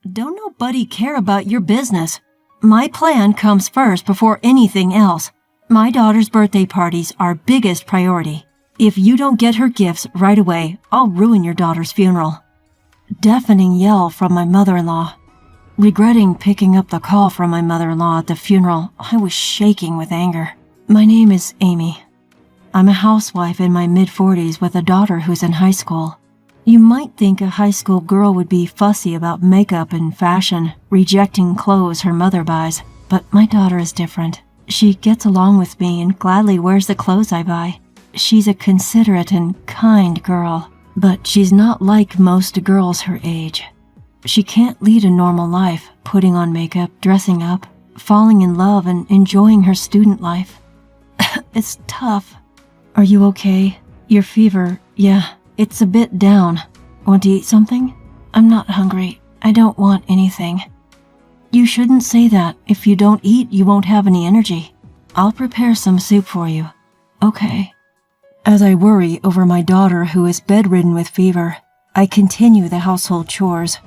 Don't nobody care about your business. My plan comes first before anything else. My daughter's birthday parties are biggest priority. If you don't get her gifts right away, I'll ruin your daughter's funeral." Deafening yell from my mother-in-law. Regretting picking up the call from my mother-in-law at the funeral, I was shaking with anger. "My name is Amy. I'm a housewife in my mid-40s with a daughter who's in high school. You might think a high school girl would be fussy about makeup and fashion, rejecting clothes her mother buys, but my daughter is different. She gets along with me and gladly wears the clothes I buy. She's a considerate and kind girl, but she's not like most girls her age. She can't lead a normal life, putting on makeup, dressing up, falling in love, and enjoying her student life. It's tough. Are you okay? Your fever, yeah, it's a bit down. Want to eat something? I'm not hungry. I don't want anything." "You shouldn't say that. If you don't eat, you won't have any energy. I'll prepare some soup for you." "Okay." As I worry over my daughter who is bedridden with fever, I continue the household chores.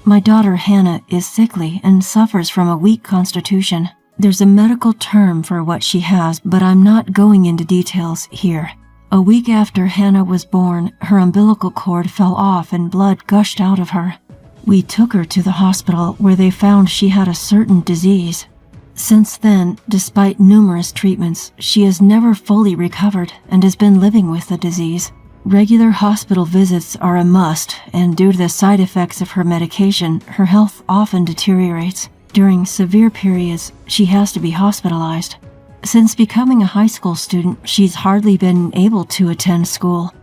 My daughter Hannah is sickly and suffers from a weak constitution. There's a medical term for what she has, but I'm not going into details here. A week after Hannah was born, her umbilical cord fell off and blood gushed out of her. We took her to the hospital where they found she had a certain disease. Since then, despite numerous treatments, she has never fully recovered and has been living with the disease. Regular hospital visits are a must, and due to the side effects of her medication, her health often deteriorates. During severe periods, she has to be hospitalized. Since becoming a high school student, she's hardly been able to attend school.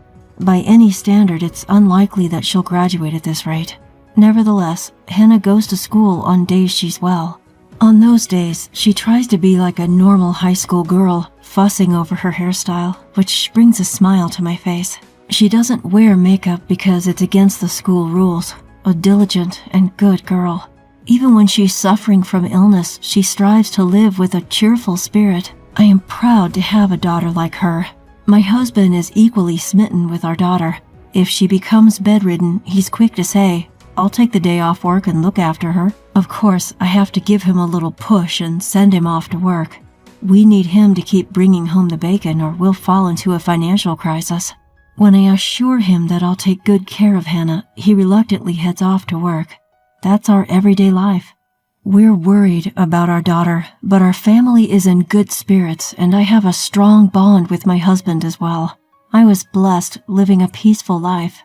By any standard, it's unlikely that she'll graduate at this rate. Nevertheless, Hannah goes to school on days she's well. On those days, she tries to be like a normal high school girl, fussing over her hairstyle, which brings a smile to my face. She doesn't wear makeup because it's against the school rules. A diligent and good girl. Even when she's suffering from illness, she strives to live with a cheerful spirit. I am proud to have a daughter like her. My husband is equally smitten with our daughter. If she becomes bedridden, he's quick to say, "I'll take the day off work and look after her." Of course, I have to give him a little push and send him off to work. We need him to keep bringing home the bacon or we'll fall into a financial crisis. When I assure him that I'll take good care of Hannah, he reluctantly heads off to work. That's our everyday life. We're worried about our daughter, but our family is in good spirits and I have a strong bond with my husband as well. I was blessed living a peaceful life.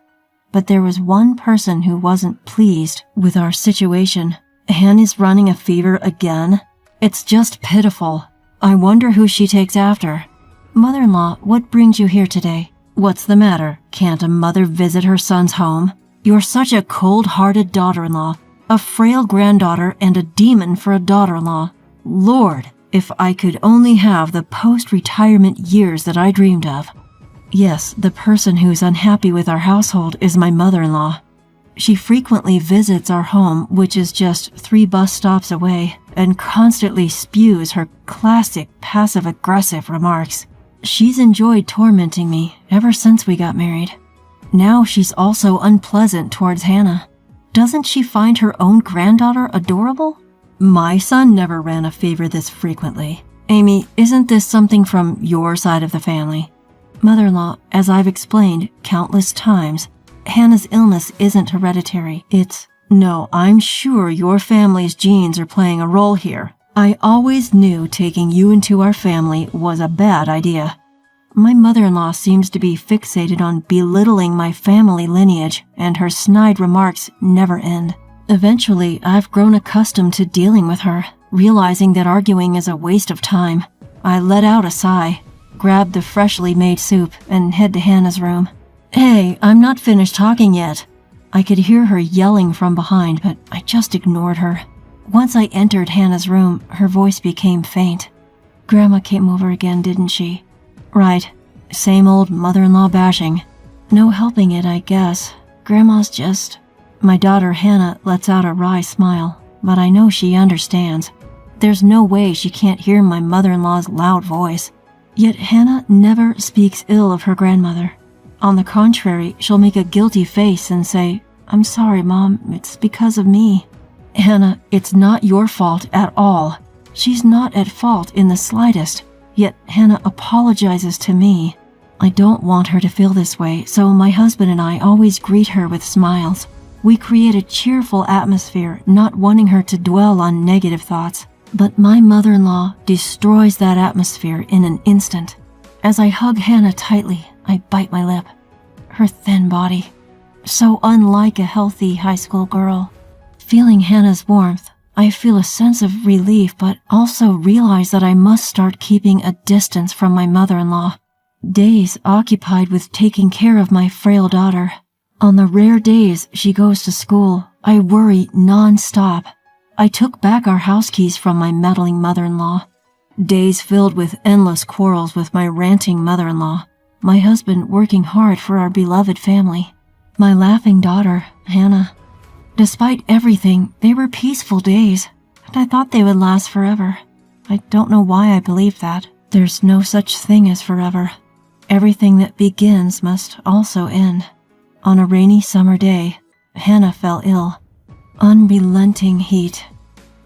But there was one person who wasn't pleased with our situation. Hannah's running a fever again. It's just pitiful. I wonder who she takes after. Mother-in-law, what brings you here today? What's the matter? Can't a mother visit her son's home? You're such a cold-hearted daughter-in-law, a frail granddaughter and a demon for a daughter-in-law. Lord, if I could only have the post-retirement years that I dreamed of. Yes, the person who's unhappy with our household is my mother-in-law. She frequently visits our home, which is just 3 bus stops away, and constantly spews her classic passive-aggressive remarks. She's enjoyed tormenting me ever since we got married. Now she's also unpleasant towards Hannah. Doesn't she find her own granddaughter adorable? My son never ran a fever this frequently. Amy, isn't this something from your side of the family? Mother-in-law, as I've explained countless times, Hannah's illness isn't hereditary. No, I'm sure your family's genes are playing a role here. I always knew taking you into our family was a bad idea. My mother-in-law seems to be fixated on belittling my family lineage, and her snide remarks never end. Eventually, I've grown accustomed to dealing with her, realizing that arguing is a waste of time. I let out a sigh, grab the freshly made soup, and head to Hannah's room. Hey, I'm not finished talking yet. I could hear her yelling from behind, but I just ignored her. Once I entered Hannah's room, her voice became faint. Grandma came over again, didn't she? Right. Same old mother-in-law bashing. No helping it, I guess. Grandma's just... My daughter Hannah lets out a wry smile, but I know she understands. There's no way she can't hear my mother-in-law's loud voice. Yet Hannah never speaks ill of her grandmother. On the contrary, she'll make a guilty face and say, I'm sorry, Mom. It's because of me. Hannah, it's not your fault at all. She's not at fault in the slightest. Yet Hannah apologizes to me. I don't want her to feel this way, so my husband and I always greet her with smiles. We create a cheerful atmosphere, not wanting her to dwell on negative thoughts. But my mother-in-law destroys that atmosphere in an instant. As I hug Hannah tightly, I bite my lip. Her thin body, so unlike a healthy high school girl. Feeling Hannah's warmth, I feel a sense of relief, but also realize that I must start keeping a distance from my mother-in-law. Days occupied with taking care of my frail daughter. On the rare days she goes to school, I worry non-stop. I took back our house keys from my meddling mother-in-law. Days filled with endless quarrels with my ranting mother-in-law. My husband working hard for our beloved family. My laughing daughter, Hannah. Despite everything, they were peaceful days, and I thought they would last forever. I don't know why I believed that. There's no such thing as forever. Everything that begins must also end. On a rainy summer day, Hannah fell ill. Unrelenting heat.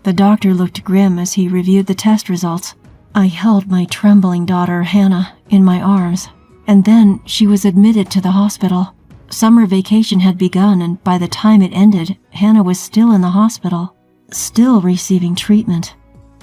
The doctor looked grim as he reviewed the test results. I held my trembling daughter, Hannah, in my arms, and then she was admitted to the hospital. Summer vacation had begun, and by the time it ended, Hannah was still in the hospital, still receiving treatment.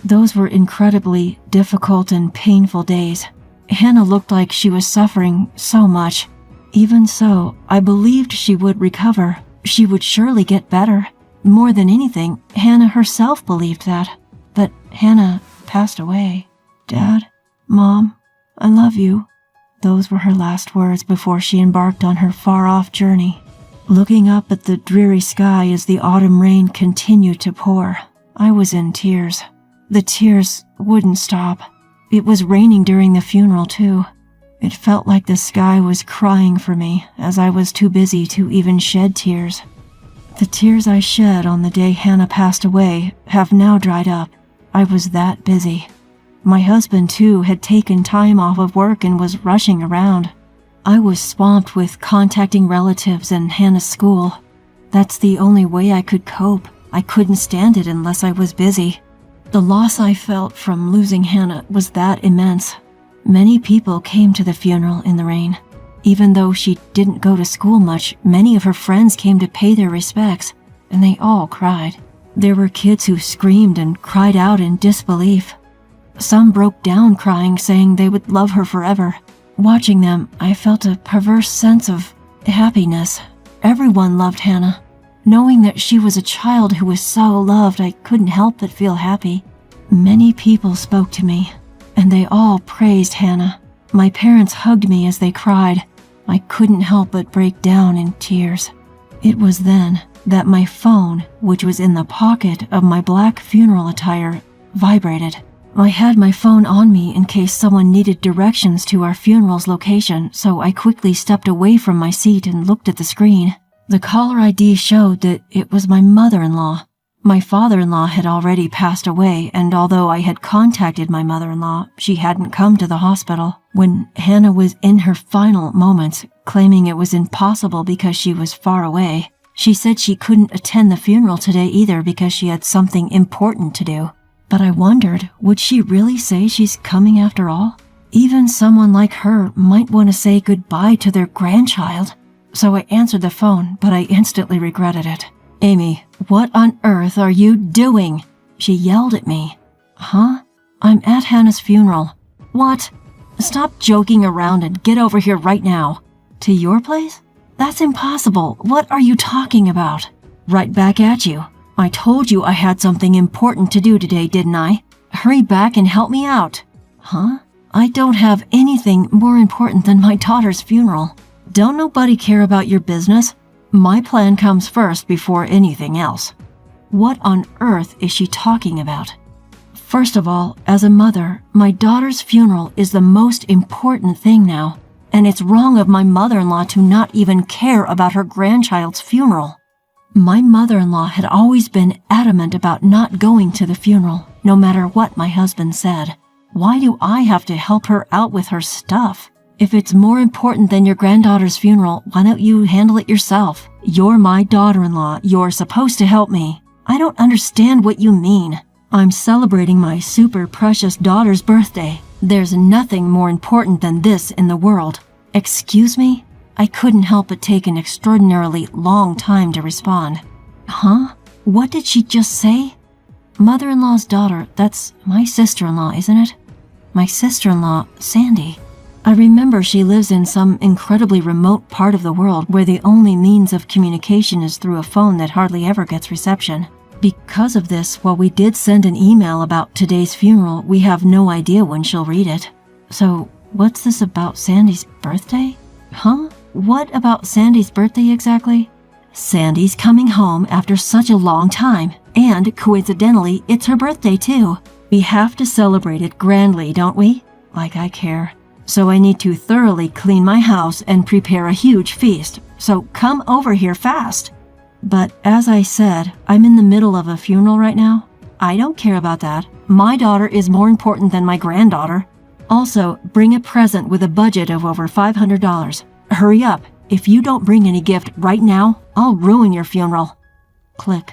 Those were incredibly difficult and painful days. Hannah looked like she was suffering so much. Even so, I believed she would recover. She would surely get better. More than anything, Hannah herself believed that. But Hannah passed away. Dad, Mom, I love you. Those were her last words before she embarked on her far-off journey. Looking up at the dreary sky as the autumn rain continued to pour, I was in tears. The tears wouldn't stop. It was raining during the funeral, too. It felt like the sky was crying for me, as I was too busy to even shed tears. The tears I shed on the day Hannah passed away have now dried up. I was that busy. My husband, too, had taken time off of work and was rushing around. I was swamped with contacting relatives and Hannah's school. That's the only way I could cope. I couldn't stand it unless I was busy. The loss I felt from losing Hannah was that immense. Many people came to the funeral in the rain. Even though she didn't go to school much, many of her friends came to pay their respects, and they all cried. There were kids who screamed and cried out in disbelief. Some broke down crying, saying they would love her forever. Watching them, I felt a perverse sense of happiness. Everyone loved Hannah. Knowing that she was a child who was so loved, I couldn't help but feel happy. Many people spoke to me, and they all praised Hannah. My parents hugged me as they cried. I couldn't help but break down in tears. It was then that my phone, which was in the pocket of my black funeral attire, vibrated. I had my phone on me in case someone needed directions to our funeral's location, so I quickly stepped away from my seat and looked at the screen. The caller ID showed that it was my mother-in-law. My father-in-law had already passed away, and although I had contacted my mother-in-law, she hadn't come to the hospital. When Hannah was in her final moments, claiming it was impossible because she was far away, she said she couldn't attend the funeral today either because she had something important to do. But I wondered, would she really say she's coming after all? Even someone like her might want to say goodbye to their grandchild. So I answered the phone, but I instantly regretted it. "Amy, what on earth are you doing?" She yelled at me. "Huh? I'm at Hannah's funeral." "What? Stop joking around and get over here right now." "To your place? That's impossible. What are you talking about?" "Right back at you. I told you I had something important to do today, didn't I? Hurry back and help me out." "Huh? I don't have anything more important than my daughter's funeral." "Don't nobody care about your business? My plan comes first before anything else." What on earth is she talking about? First of all, as a mother, my daughter's funeral is the most important thing now, and it's wrong of my mother-in-law to not even care about her grandchild's funeral. My mother-in-law had always been adamant about not going to the funeral, no matter what my husband said. Why do I have to help her out with her stuff? If it's more important than your granddaughter's funeral, why don't you handle it yourself? You're my daughter-in-law. You're supposed to help me. I don't understand what you mean. I'm celebrating my super precious daughter's birthday. There's nothing more important than this in the world. Excuse me? I couldn't help but take an extraordinarily long time to respond. Huh? What did she just say? Mother-in-law's daughter, that's my sister-in-law, isn't it? My sister-in-law, Sandy. I remember she lives in some incredibly remote part of the world where the only means of communication is through a phone that hardly ever gets reception. Because of this, while we did send an email about today's funeral, we have no idea when she'll read it. So, what's this about Sandy's birthday? Huh? What about Sandy's birthday exactly? Sandy's coming home after such a long time, and coincidentally, it's her birthday too. We have to celebrate it grandly, don't we? Like I care. So I need to thoroughly clean my house and prepare a huge feast, so come over here fast. But as I said, I'm in the middle of a funeral right now. I don't care about that. My daughter is more important than my granddaughter. Also, bring a present with a budget of over $500. Hurry up. If you don't bring any gift right now, I'll ruin your funeral. Click.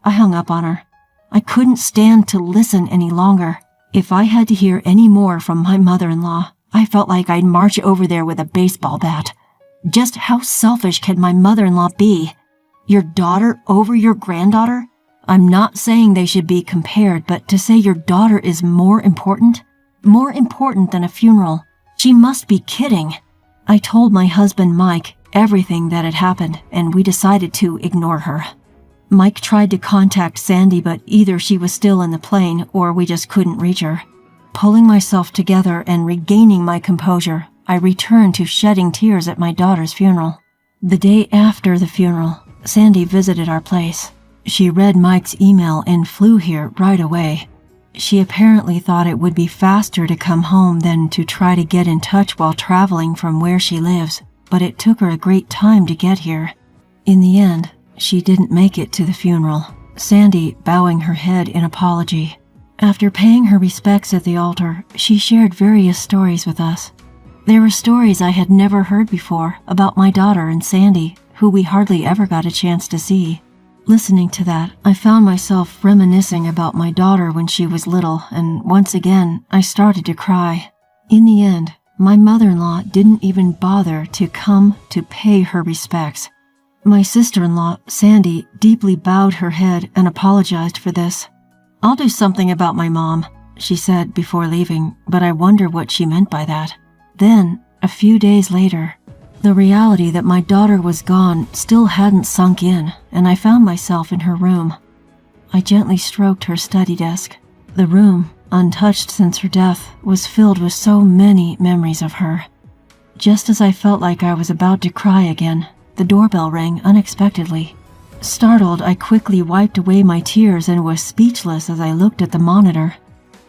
I hung up on her. I couldn't stand to listen any longer. If I had to hear any more from my mother-in-law, I felt like I'd march over there with a baseball bat. Just how selfish can my mother-in-law be? Your daughter over your granddaughter? I'm not saying they should be compared, but to say your daughter is more important than a funeral. She must be kidding. I told my husband Mike everything that had happened, and we decided to ignore her. Mike tried to contact Sandy, but either she was still in the plane or we just couldn't reach her. Pulling myself together and regaining my composure, I returned to shedding tears at my daughter's funeral. The day after the funeral, Sandy visited our place. She read Mike's email and flew here right away. She apparently thought it would be faster to come home than to try to get in touch while traveling from where she lives, but it took her a great time to get here. In the end, she didn't make it to the funeral, Sandy bowing her head in apology. After paying her respects at the altar, she shared various stories with us. There were stories I had never heard before about my daughter and Sandy, who we hardly ever got a chance to see. Listening to that, I found myself reminiscing about my daughter when she was little, and once again, I started to cry. In the end, my mother-in-law didn't even bother to come to pay her respects. My sister-in-law, Sandy, deeply bowed her head and apologized for this. I'll do something about my mom, she said before leaving, but I wonder what she meant by that. Then, a few days later, the reality that my daughter was gone still hadn't sunk in, and I found myself in her room. I gently stroked her study desk. The room, untouched since her death, was filled with so many memories of her. Just as I felt like I was about to cry again, the doorbell rang unexpectedly. Startled, I quickly wiped away my tears and was speechless as I looked at the monitor.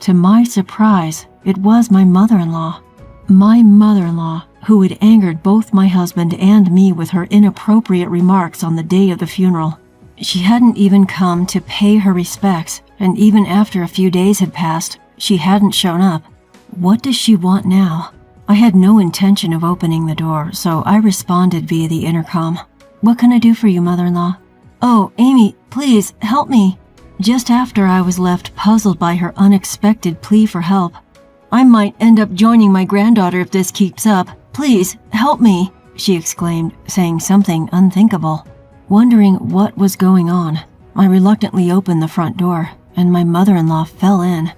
To my surprise, it was my mother-in-law. My mother-in-law, who had angered both my husband and me with her inappropriate remarks on the day of the funeral. She hadn't even come to pay her respects, and even after a few days had passed, she hadn't shown up. What does she want now? I had no intention of opening the door, so I responded via the intercom. What can I do for you, mother-in-law? Oh, Amy, please, help me. Just after I was left puzzled by her unexpected plea for help. I might end up joining my granddaughter if this keeps up. Please, help me, she exclaimed, saying something unthinkable. Wondering what was going on, I reluctantly opened the front door, and my mother-in-law fell in.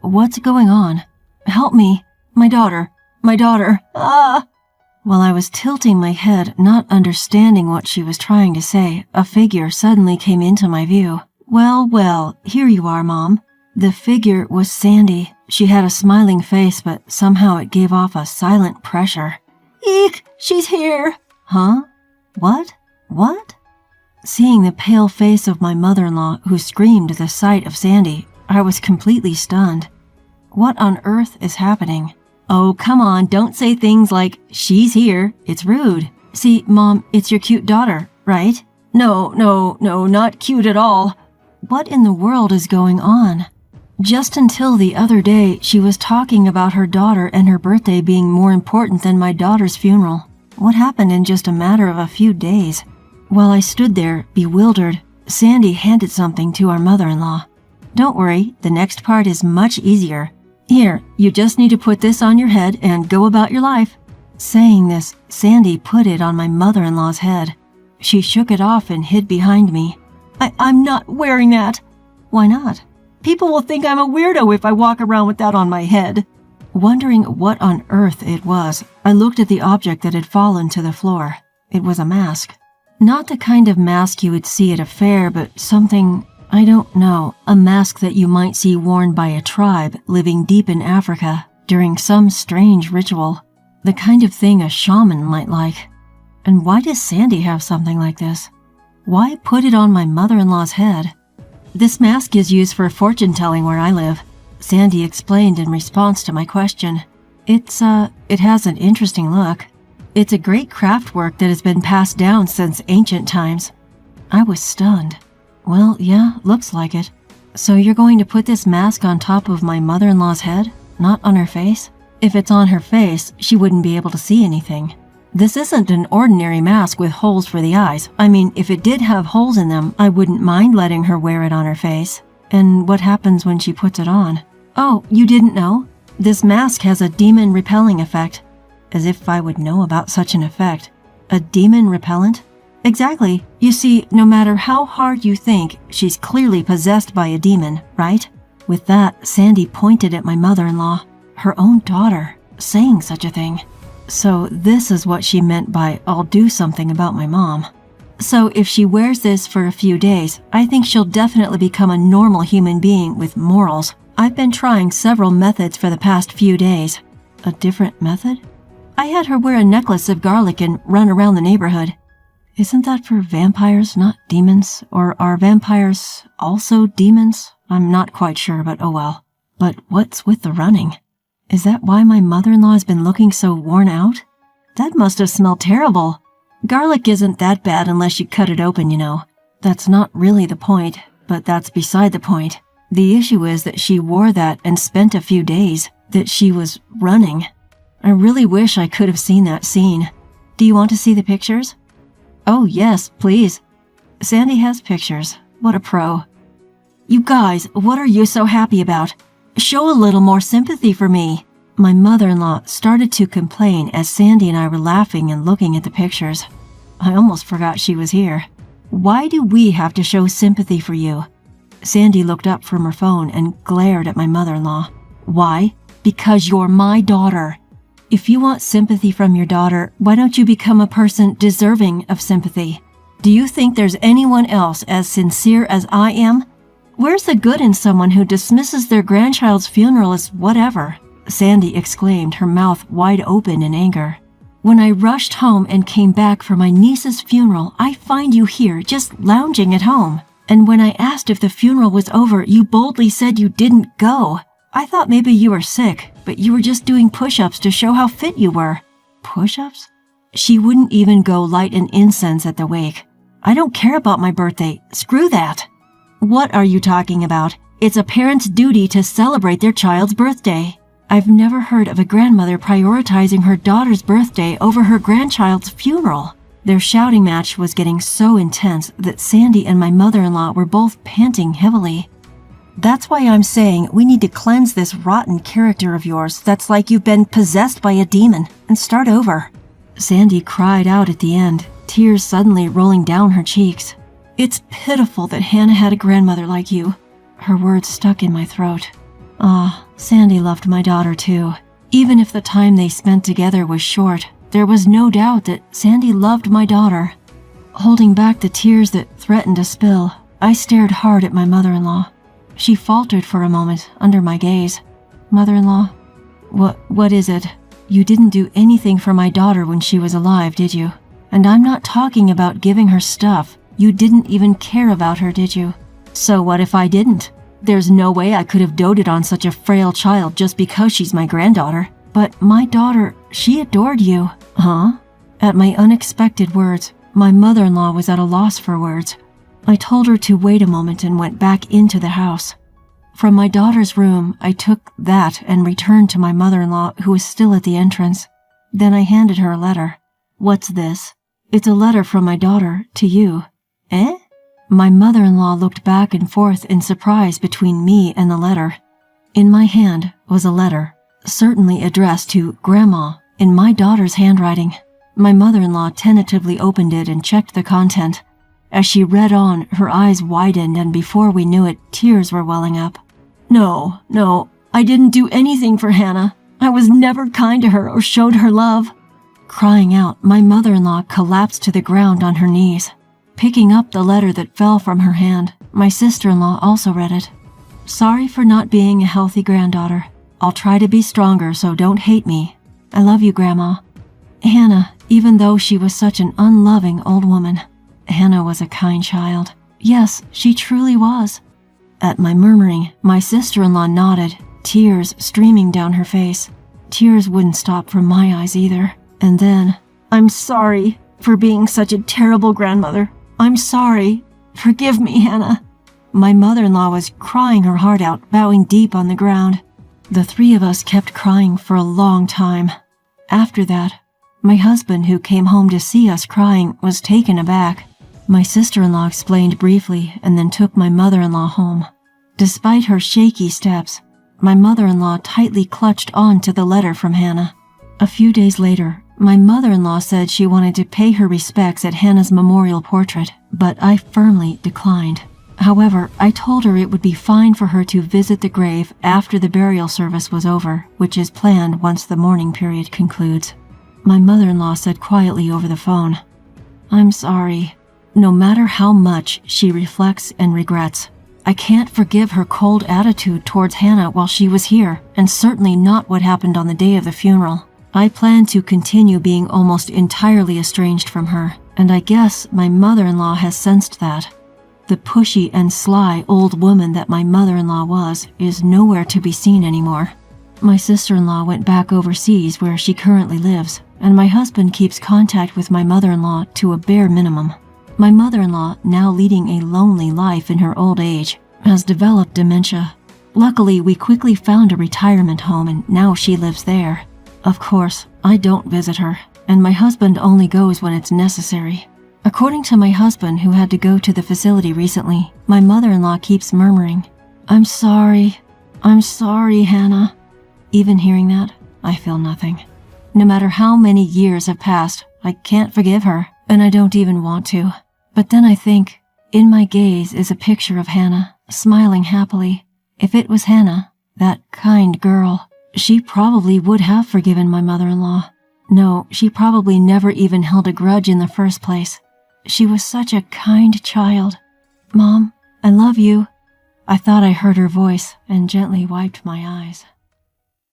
What's going on? Help me. My daughter. Ah! While I was tilting my head, not understanding what she was trying to say, a figure suddenly came into my view. Well, here you are, Mom. The figure was Sandy. She had a smiling face, but somehow it gave off a silent pressure. Eek! She's here! Huh? What? Seeing the pale face of my mother-in-law, who screamed at the sight of Sandy, I was completely stunned. What on earth is happening? Oh, come on, don't say things like, she's here. It's rude. See, Mom, it's your cute daughter, right? No, not cute at all. What in the world is going on? Just until the other day, she was talking about her daughter and her birthday being more important than my daughter's funeral. What happened in just a matter of a few days? While I stood there, bewildered, Sandy handed something to our mother-in-law. "Don't worry, the next part is much easier. Here, you just need to put this on your head and go about your life." Saying this, Sandy put it on my mother-in-law's head. She shook it off and hid behind me. I'm not wearing that." "Why not?" "People will think I'm a weirdo if I walk around with that on my head." Wondering what on earth it was, I looked at the object that had fallen to the floor. It was a mask. Not the kind of mask you would see at a fair, but something, I don't know, a mask that you might see worn by a tribe living deep in Africa during some strange ritual. The kind of thing a shaman might like. And why does Sandy have something like this? Why put it on my mother-in-law's head? "This mask is used for fortune-telling where I live," Sandy explained in response to my question. It has an interesting look. It's a great craft work that has been passed down since ancient times." I was stunned. "Well, yeah, looks like it. So you're going to put this mask on top of my mother-in-law's head, not on her face? If it's on her face, she wouldn't be able to see anything. This isn't an ordinary mask with holes for the eyes. I mean, if it did have holes in them, I wouldn't mind letting her wear it on her face. And what happens when she puts it on?" "Oh, you didn't know? This mask has a demon repelling effect." As if I would know about such an effect. A demon repellent? "Exactly. You see, no matter how hard you think, she's clearly possessed by a demon, right?" With that, Sandy pointed at my mother-in-law, her own daughter, saying such a thing. So this is what she meant by, "I'll do something about my mom." So if she wears this for a few days, I think she'll definitely become a normal human being with morals. I've been trying several methods for the past few days. A different method? I had her wear a necklace of garlic and run around the neighborhood. Isn't that for vampires, not demons? Or are vampires also demons? I'm not quite sure, but oh well. But what's with the running? Is that why my mother-in-law has been looking so worn out? That must have smelled terrible. Garlic isn't that bad unless you cut it open, you know. That's not really the point, but that's beside the point. The issue is that she wore that and spent a few days, that she was running. I really wish I could have seen that scene. Do you want to see the pictures? Oh yes, please. Sandy has pictures. What a pro. You guys, what are you so happy about? Show a little more sympathy for me. My mother-in-law started to complain as Sandy and I were laughing and looking at the pictures. I almost forgot she was here. Why do we have to show sympathy for you? Sandy looked up from her phone and glared at my mother-in-law. Why? Because you're my daughter. If you want sympathy from your daughter, why don't you become a person deserving of sympathy? Do you think there's anyone else as sincere as I am? Where's the good in someone who dismisses their grandchild's funeral as whatever? Sandy exclaimed, her mouth wide open in anger. When I rushed home and came back for my niece's funeral, I find you here just lounging at home. And when I asked if the funeral was over, you boldly said you didn't go. I thought maybe you were sick, but you were just doing push-ups to show how fit you were. Push-ups? She wouldn't even go light an incense at the wake. I don't care about my birthday. Screw that. What are you talking about? It's a parent's duty to celebrate their child's birthday. I've never heard of a grandmother prioritizing her daughter's birthday over her grandchild's funeral. Their shouting match was getting so intense that Sandy and my mother-in-law were both panting heavily. That's why I'm saying we need to cleanse this rotten character of yours that's like you've been possessed by a demon and start over. Sandy cried out at the end, tears suddenly rolling down her cheeks. It's pitiful that Hannah had a grandmother like you. Her words stuck in my throat. Sandy loved my daughter too. Even if the time they spent together was short, there was no doubt that Sandy loved my daughter. Holding back the tears that threatened to spill, I stared hard at my mother-in-law. She faltered for a moment under my gaze. Mother-in-law, what is it? You didn't do anything for my daughter when she was alive, did you? And I'm not talking about giving her stuff. You didn't even care about her, did you? So what if I didn't? There's no way I could have doted on such a frail child just because she's my granddaughter. But my daughter, she adored you. Huh? At my unexpected words, my mother-in-law was at a loss for words. I told her to wait a moment and went back into the house. From my daughter's room, I took that and returned to my mother-in-law, who was still at the entrance. Then I handed her a letter. What's this? It's a letter from my daughter to you." "Eh?" My mother-in-law looked back and forth in surprise between me and the letter. In my hand was a letter, certainly addressed to Grandma in my daughter's handwriting. My mother-in-law tentatively opened it and checked the content. As she read on, her eyes widened, and before we knew it, tears were welling up. No, I didn't do anything for Hannah. I was never kind to her or showed her love." Crying out, my mother-in-law collapsed to the ground on her knees. Picking up the letter that fell from her hand, my sister-in-law also read it. "Sorry for not being a healthy granddaughter. I'll try to be stronger, so don't hate me. I love you, Grandma." Hannah, even though she was such an unloving old woman, Hannah was a kind child. Yes, she truly was. At my murmuring, my sister-in-law nodded, tears streaming down her face. Tears wouldn't stop from my eyes either. And then, "I'm sorry for being such a terrible grandmother. I'm sorry. Forgive me, Hannah." My mother-in-law was crying her heart out, bowing deep on the ground. The three of us kept crying for a long time. After that, my husband, who came home to see us crying, was taken aback. My sister-in-law explained briefly and then took my mother-in-law home. Despite her shaky steps, my mother-in-law tightly clutched on to the letter from Hannah. A few days later, my mother-in-law said she wanted to pay her respects at Hannah's memorial portrait, but I firmly declined. However, I told her it would be fine for her to visit the grave after the burial service was over, which is planned once the mourning period concludes. My mother-in-law said quietly over the phone, "I'm sorry. No matter how much she reflects and regrets, I can't forgive her cold attitude towards Hannah while she was here, and certainly not what happened on the day of the funeral. I plan to continue being almost entirely estranged from her, and I guess my mother-in-law has sensed that. The pushy and sly old woman that my mother-in-law was is nowhere to be seen anymore. My sister-in-law went back overseas where she currently lives, and my husband keeps contact with my mother-in-law to a bare minimum. My mother-in-law, now leading a lonely life in her old age, has developed dementia. Luckily, we quickly found a retirement home and now she lives there. Of course, I don't visit her, and my husband only goes when it's necessary. According to my husband, who had to go to the facility recently, my mother-in-law keeps murmuring, I'm sorry, Hannah." Even hearing that, I feel nothing. No matter how many years have passed, I can't forgive her, and I don't even want to. But then I think, in my gaze is a picture of Hannah, smiling happily. If it was Hannah, that kind girl, she probably would have forgiven my mother-in-law. No, she probably never even held a grudge in the first place. She was such a kind child. "Mom, I love you." I thought I heard her voice and gently wiped my eyes.